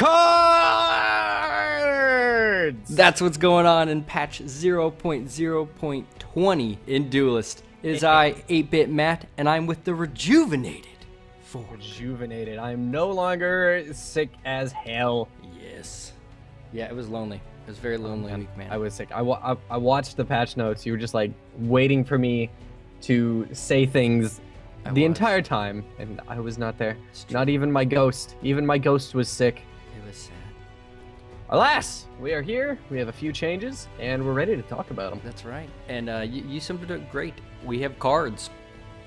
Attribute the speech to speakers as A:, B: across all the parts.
A: cards!
B: That's what's going on in patch 0.0.20 in Duelyst. It is I, 8-Bit Matt, and I'm with the Rejuvenated 4.
A: Rejuvenated. I'm no longer sick as hell.
B: Yes. Yeah, it was lonely. It was a very lonely week, man.
A: I was sick. I watched the patch notes. You were just like waiting for me to say things the entire time, and I was not there. Not even my ghost. Even my ghost was sick.
B: It was sad.
A: Alas, we are here. We have a few changes, and we're ready to talk about them.
B: That's right. And you summed it up great. We have cards.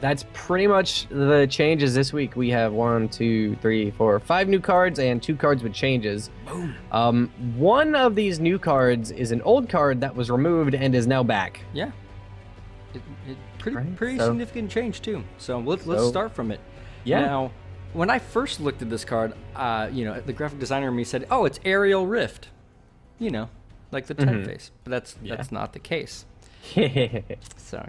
A: That's pretty much the changes this week. We have 1, 2, 3, 4, 5 new cards and 2 cards with changes.
B: Boom.
A: One of these new cards is an old card that was removed and is now back.
B: Yeah. Pretty significant change too. So let's start from it.
A: Yeah.
B: Now, when I first looked at this card, the graphic designer in me said, "Oh, it's Aerial Rift," like the typeface. But that's not the case. So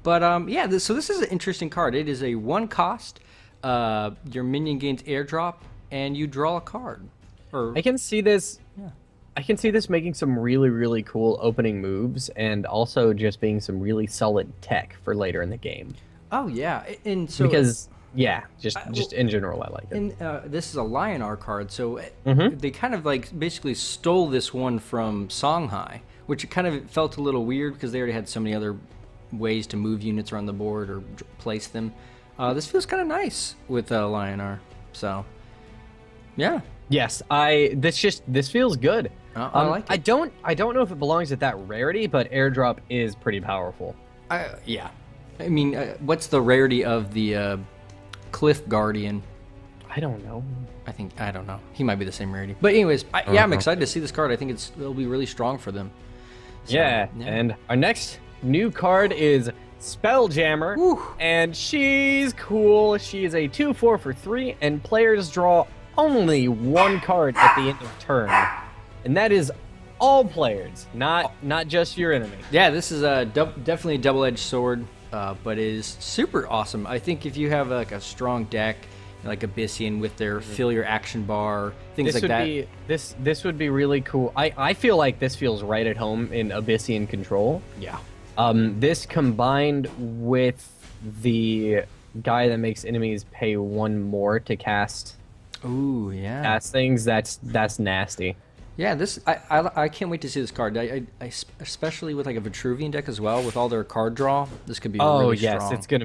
B: so this is an interesting card. It is a 1 cost. Your minion gains airdrop, and you draw a card.
A: I can see this.
B: Yeah.
A: I can see this making some really, really cool opening moves, and also just being some really solid tech for later in the game.
B: Oh yeah, and so
A: just in general, I like it.
B: And this is a Lionar card, so they kind of like basically stole this one from Songhai, which kind of felt a little weird because they already had so many other ways to move units around the board or place them. This feels kind of nice with Lionar, so yeah.
A: Yes, this feels good.
B: I like it.
A: I don't know if it belongs at that rarity, but airdrop is pretty powerful.
B: Yeah. I mean, what's the rarity of the Cliff Guardian?
A: I don't know.
B: I don't know. He might be the same rarity. But anyways, I'm excited to see this card. I think it'll be really strong for them. So,
A: yeah, and our next new card is SpellJammer, and she's cool. She is a 2/4 for 3, and players draw only 1 card at the end of turn, and that is all players, not just your enemy.
B: Yeah, this is definitely a double-edged sword, but it is super awesome. I think if you have like a strong deck, like Abyssian with their fill your action bar, things like that.
A: This would be really cool. I feel like this feels right at home in Abyssian control.
B: Yeah.
A: This combined with the guy that makes enemies pay 1 more to cast.
B: Ooh, yeah.
A: Cast things. That's nasty.
B: Yeah, I can't wait to see this card. I especially with like a Vitruvian deck as well, with all their card draw. This could be really strong.
A: Oh yes, it's gonna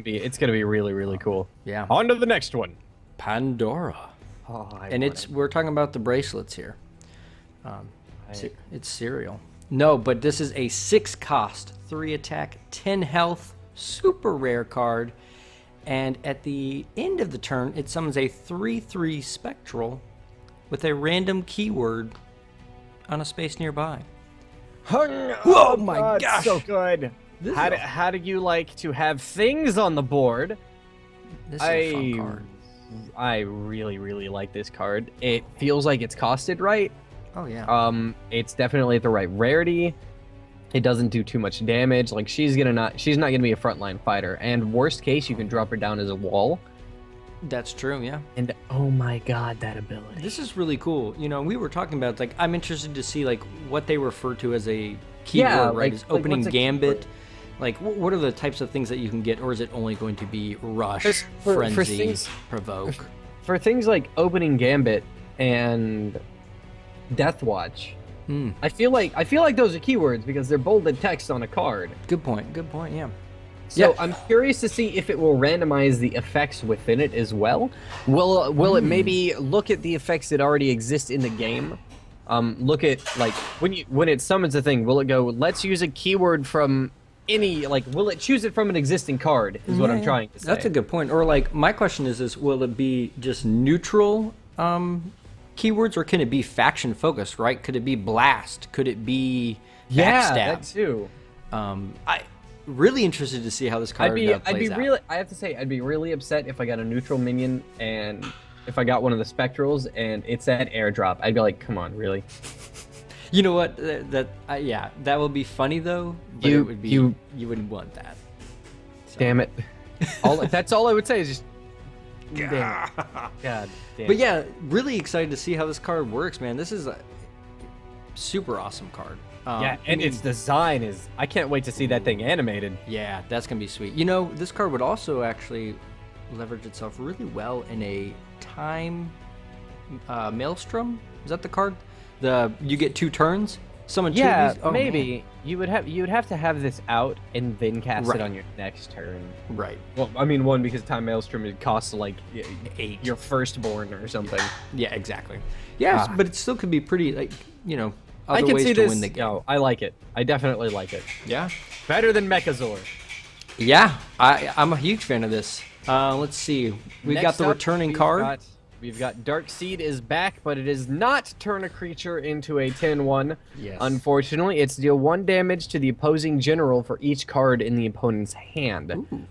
A: be really cool.
B: Yeah.
A: On to the next one.
B: Pandora. We're talking about the bracelets here. It's cereal. No, but this is a 6 cost, 3 attack, 10 health, super rare card. And at the end of the turn, it summons a 3/3 spectral with a random keyword on a space nearby.
A: Oh
B: my gosh.
A: So good. How do you like to have things on the board?
B: This is a fun card.
A: I really, really like this card. It feels like it's costed right.
B: Oh yeah.
A: It's definitely at the right rarity. It doesn't do too much damage. Like she's not gonna be a frontline fighter. And worst case, you can drop her down as a wall.
B: That's true, yeah.
A: And oh my god, that ability.
B: This is really cool. We were talking about like I'm interested to see like what they refer to as a keyword, right? Is opening gambit. Like what are the types of things that you can get, or is it only going to be rush, frenzy, provoke?
A: For things like opening gambit and Deathwatch. I feel like those are keywords because they're bolded text on a card.
B: Good point, yeah.
A: So I'm curious to see if it will randomize the effects within it as well. Will it maybe look at the effects that already exist in the game? Look at like when it summons a thing, will it go, let's use a keyword from any, like will it choose it from an existing card is what I'm trying to say.
B: That's a good point. Or like my question is will it be just neutral keywords, or can it be faction focused, right? Could it be blast? Could it be backstab?
A: Yeah, that too.
B: I really interested to see how this card plays out.
A: I have to say, I'd be really upset if I got a neutral minion and if I got one of the spectrals and it said airdrop. I'd be like, come on, really?
B: You know what? That would be funny though. But it would be you wouldn't want that. So.
A: Damn it! That's all I would say is just God damn.
B: But yeah, really excited to see how this card works, man. This is a super awesome card.
A: Yeah, and its design is... I can't wait to see that thing animated.
B: Yeah, that's going to be sweet. You know, this card would also actually leverage itself really well in a time maelstrom. Is that the card? You get 2 turns. Summon 2
A: Yeah,
B: of these? Oh,
A: maybe.
B: man.
A: You would have to have this out and then cast it on your next turn.
B: Right.
A: Well, I mean, one, because Time Maelstrom, it costs like
B: 8.
A: your firstborn or something.
B: Yeah, exactly. Yeah, but it still could be pretty, like, you know, other
A: I can
B: ways
A: see
B: to
A: this.
B: win the game.
A: No, I like it. I definitely like it.
B: Yeah.
A: Better than Mechazor.
B: Yeah, I'm a huge fan of this. Let's see. We got
A: Next
B: the
A: up,
B: returning card.
A: We've got Dark Seed is back, but it is not turn a creature into a 10-1.
B: Yes.
A: Unfortunately, it's deal 1 damage to the opposing general for each card in the opponent's hand.
B: Ooh.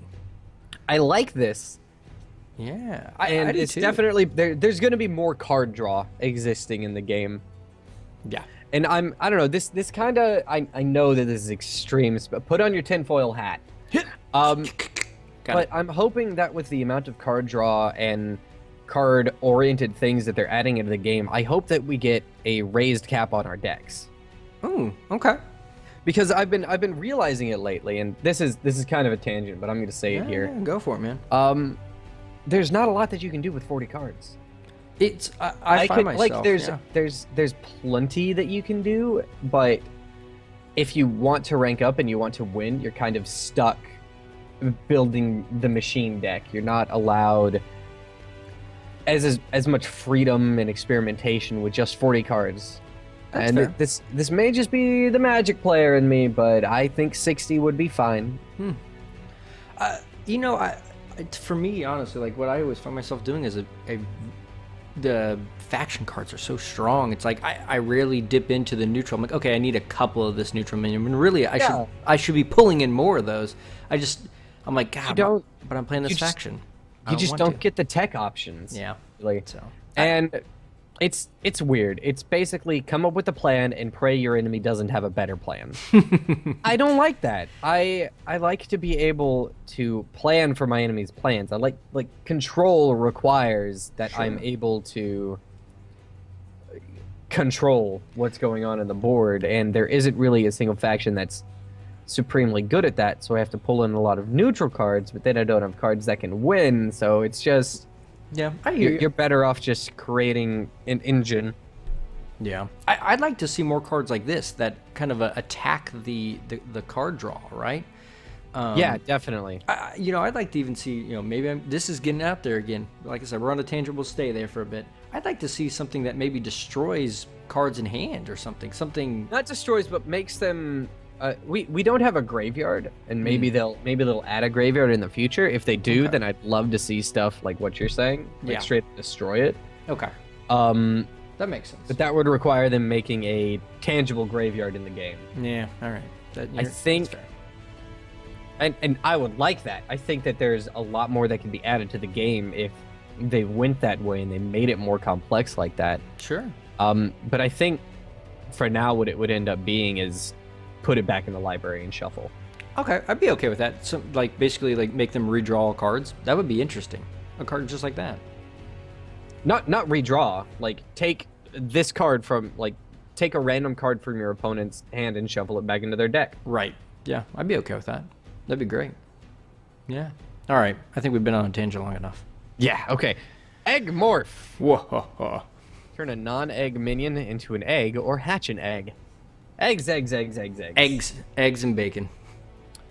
A: I like this.
B: Yeah,
A: And
B: I do
A: it's
B: too.
A: definitely... There's going to be more card draw existing in the game.
B: Yeah.
A: And I don't know, this kind of... I know that this is extreme, but put on your tinfoil hat. But I'm hoping that with the amount of card draw and card-oriented things that they're adding into the game, I hope that we get a raised cap on our decks.
B: Ooh, okay.
A: Because I've been realizing it lately, and this is kind of a tangent, but I'm going to say it here.
B: Yeah, go for it, man.
A: There's not a lot that you can do with 40 cards.
B: It's I find myself
A: there's plenty that you can do, but if you want to rank up and you want to win, you're kind of stuck building the machine deck. You're not allowed as much freedom and experimentation with just 40 cards.
B: That's
A: and
B: fair.
A: this may just be the Magic player in me, but I think 60 would be fine.
B: You know, for me, honestly, like what I always find myself doing is the faction cards are so strong. It's like I rarely dip into the neutral. I'm like, okay, I need a couple of this neutral minion. And really, I should be pulling in more of those. I'm like, God, but I'm playing this faction.
A: You just don't get the tech options.
B: Yeah.
A: Really.
B: So,
A: and it's weird. It's basically come up with a plan and pray your enemy doesn't have a better plan. I don't like that. I like to be able to plan for my enemy's plans. I like control requires that I'm able to control what's going on in the board, and there isn't really a single faction that's supremely good at that, so I have to pull in a lot of neutral cards, but then I don't have cards that can win, so it's just...
B: Yeah, I hear you.
A: You're better off just creating an engine.
B: Yeah. I'd like to see more cards like this that kind of attack the card draw, right?
A: Yeah, definitely.
B: I'd like to even see, maybe this is getting out there again. Like I said, we're on a tangent, we'll stay there for a bit. I'd like to see something that maybe destroys cards in hand or something. Something...
A: Not destroys, but makes them... we don't have a graveyard, and maybe they'll add a graveyard in the future. If they do, then I'd love to see stuff like what you're saying, like straight destroy it.
B: Okay. That makes sense.
A: But that would require them making a tangible graveyard in the game.
B: Yeah. All right.
A: I think, and I would like that. I think that there's a lot more that can be added to the game if they went that way and they made it more complex like that.
B: Sure.
A: But I think for now, what it would end up being is put it back in the library and shuffle.
B: Okay, I'd be okay with that. So, basically, make them redraw cards. That would be interesting. A card just like that.
A: Not redraw. Take this card from take a random card from your opponent's hand and shuffle it back into their deck.
B: Right. Yeah, I'd be okay with that. That'd be great. Yeah. All right. I think we've been on a tangent long enough.
A: Yeah. Okay. Egg morph.
B: Whoa.
A: Turn a non-egg minion into an egg or hatch an egg. Eggs.
B: Eggs and bacon.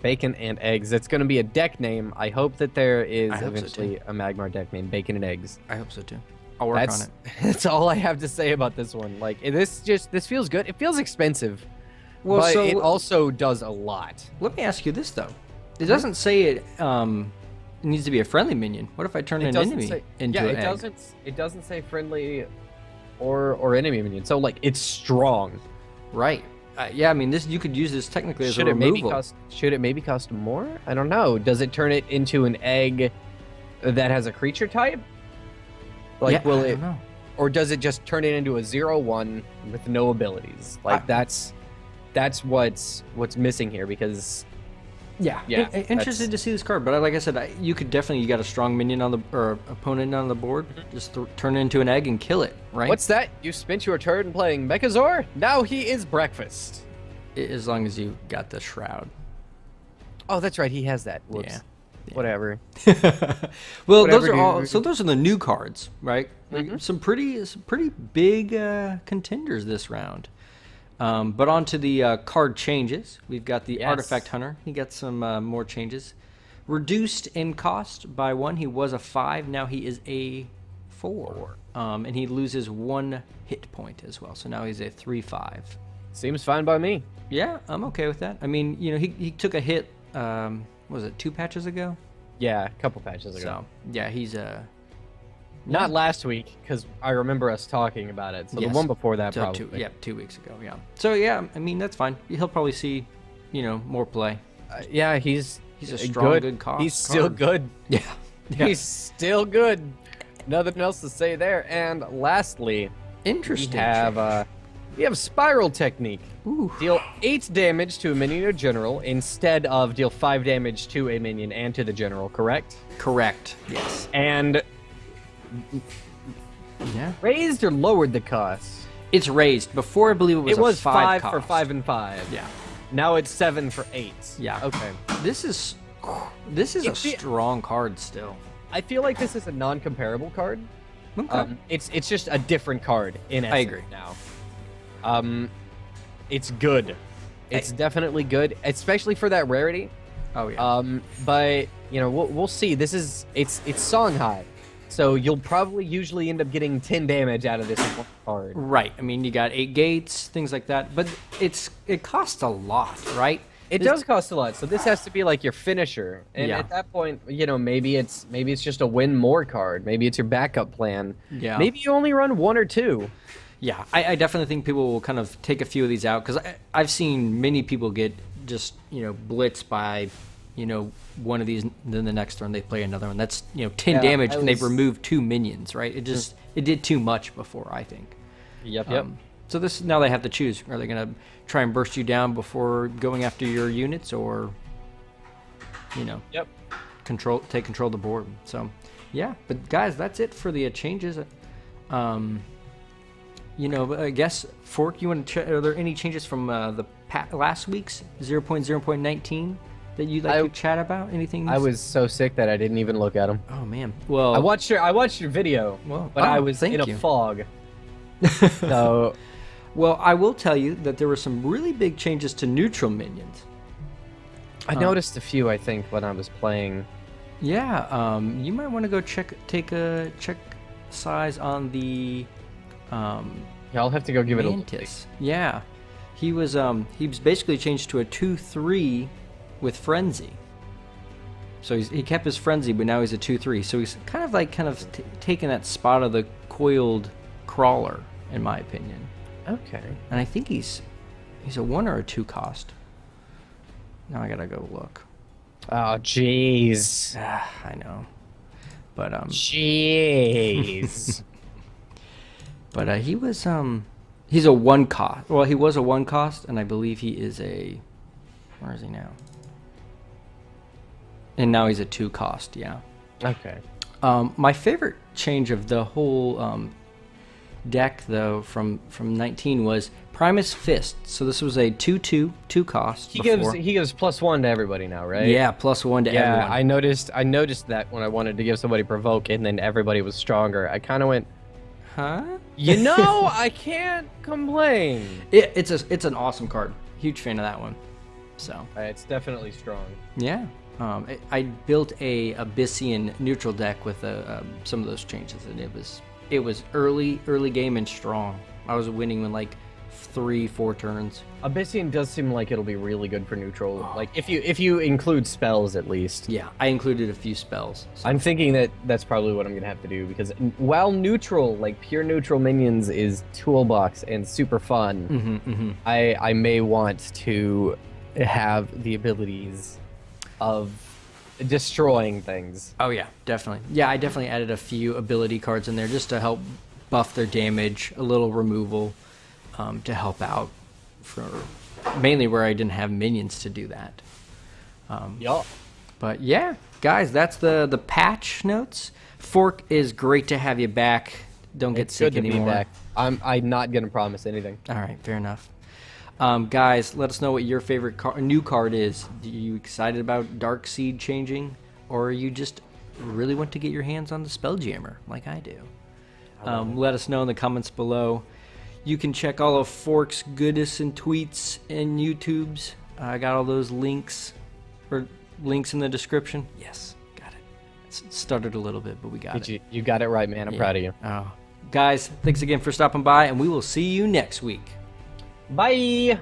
A: Bacon and eggs. It's going to be a deck name. I hope that there is eventually
B: so
A: a Magmar deck named Bacon and Eggs.
B: I hope so too. I'll work on it.
A: That's all I have to say about this one. This feels good. It feels expensive,
B: but
A: it also does a lot.
B: Let me ask you this though. It doesn't say it needs to be a friendly minion. What if I turn an enemy into an egg?
A: It doesn't say friendly or enemy minion. So it's strong.
B: Right. Yeah, I mean, you could use this technically as a removal.
A: Should it maybe cost more? I don't know. Does it turn it into an egg that has a creature type?
B: I don't know.
A: Or does it just turn it into a 0/1 with no abilities? That's what's missing here, because
B: Yeah,
A: Yeah,
B: interested to see this card, but like I said, you could definitely, you got a strong minion on the, or opponent on the board, just turn it into an egg and kill it, right?
A: What's that? You spent your turn playing Mechazor? Now he is breakfast.
B: As long as you got the shroud.
A: Oh, that's right. He has that. Whoops.
B: Yeah.
A: Whatever.
B: Well,
A: Whatever,
B: those are
A: dude.
B: all. So those are the new cards, right? Some pretty big contenders this round. But on to the card changes. We've got the
A: Yes.
B: Artifact Hunter. He got some more changes. Reduced in cost by 1. He was a 5. Now he is a 4. And he loses 1 hit point as well. So now he's a 3/5.
A: Seems fine by me.
B: Yeah, I'm okay with that. I mean, he took a hit. What was it 2 patches ago?
A: Yeah, a couple patches ago.
B: So yeah, he's
A: Not last week, because I remember us talking about it. So
B: Yes.
A: the one before that,
B: So
A: probably.
B: 2 weeks ago. Yeah. So yeah, I mean that's fine. He'll probably see, more play.
A: Yeah, he's
B: a strong, good
A: He's still
B: card.
A: good.
B: Yeah.
A: He's still good. Nothing else to say there. And lastly,
B: Interesting.
A: we have Spiral Technique.
B: Ooh.
A: Deal 8 damage to a minion or general instead of deal 5 damage to a minion and to the general, correct?
B: Correct. Yes.
A: And
B: Yeah.
A: raised or lowered the cost?
B: It's raised. Before I believe it was a
A: 5
B: cost.
A: for 5 and 5.
B: Yeah.
A: Now it's 7 for 8.
B: Yeah.
A: Okay.
B: This is a strong card still.
A: I feel like this is a non-comparable card.
B: Okay.
A: It's just a different card in essence
B: I agree.
A: now. It's good. It's definitely good, especially for that rarity.
B: Oh yeah.
A: But we'll see. It's Songhai, so you'll probably usually end up getting 10 damage out of this one card.
B: Right. I mean, you got 8 gates, things like that, but it costs a lot, right?
A: It does cost a lot, so this has to be like your finisher. And
B: Yeah.
A: at that point, maybe it's just a win more card. Maybe it's your backup plan.
B: Yeah.
A: Maybe you only run 1 or 2.
B: Yeah, I definitely think people will kind of take a few of these out because I've seen many people get just blitzed by one of these, then the next turn they play another one. That's 10 damage and they've removed 2 minions, right? It did too much before, I think.
A: Yep.
B: So now they have to choose: are they going to try and burst you down before going after your units, or
A: Yep.
B: take control of the board? So yeah, but guys, that's it for the changes. I guess, Fork, you want to are there any changes from the last week's 0.0.19 that you'd like to chat about? Anything?
A: I was so sick that I didn't even look at them.
B: Oh man. Well,
A: I watched your video, but I was in a fog. So,
B: well, I will tell you that there were some really big changes to neutral minions.
A: I noticed a few, I think, when I was playing.
B: Yeah, you might want to go take a check size on the
A: Yeah, I'll have to go give it a look.
B: Mantis. Yeah, he was basically changed to a 2/3 with frenzy. So he kept his frenzy, but now he's a 2/3. So he's kind of taking that spot of the coiled crawler, in my opinion.
A: Okay.
B: And I think he's a 1 or a 2 cost. Now I gotta go look.
A: Oh, jeez.
B: I know, but
A: Jeez.
B: but he was he's a 1 cost. Well, he was a 1 cost, and I believe he is a. Where is he now? And now he's a 2 cost. Yeah.
A: Okay.
B: My favorite change of the whole deck, though, from 19 was Primus Fist. So this was a 2/2 cost.
A: He gives +1 to everybody now, right?
B: Yeah, +1 to everyone.
A: Yeah, I noticed that when I wanted to give somebody provoke, and then everybody was stronger. I kind of went,
B: Huh?
A: I can't complain.
B: It's an awesome card. Huge fan of that one. So
A: It's definitely strong.
B: yeah. I built a Abyssian neutral deck with some of those changes, and it was early game and strong. I was winning in like 3-4 turns.
A: Abyssian does seem like it'll be really good for neutral. Like if you include spells at least.
B: Yeah, I included a few spells. So.
A: I'm thinking that's probably what I'm gonna have to do, because while neutral, like pure neutral minions, is toolbox and super fun, I may want to have the abilities of destroying things.
B: Oh yeah, definitely. Yeah, I definitely added a few ability cards in there just to help buff their damage, a little removal, to help out for mainly where I didn't have minions to do that.
A: Yup.
B: But yeah, guys, that's the patch notes. Fork, is great to have you back. Don't get sick
A: good to
B: anymore.
A: be back. I'm not gonna promise anything.
B: All right, fair enough. Guys, let us know what your favorite new card is. Are you excited about Dark Seed changing, or are you just really want to get your hands on the Spelljammer like I do? Let us know in the comments below. You can check all of Fork's goodness and tweets and YouTubes. I got all those links in the description. Yes, got it. It stuttered a little bit, but we got it.
A: You got it right, man. I'm proud of you.
B: Oh, guys, thanks again for stopping by, and we will see you next week.
A: Bye.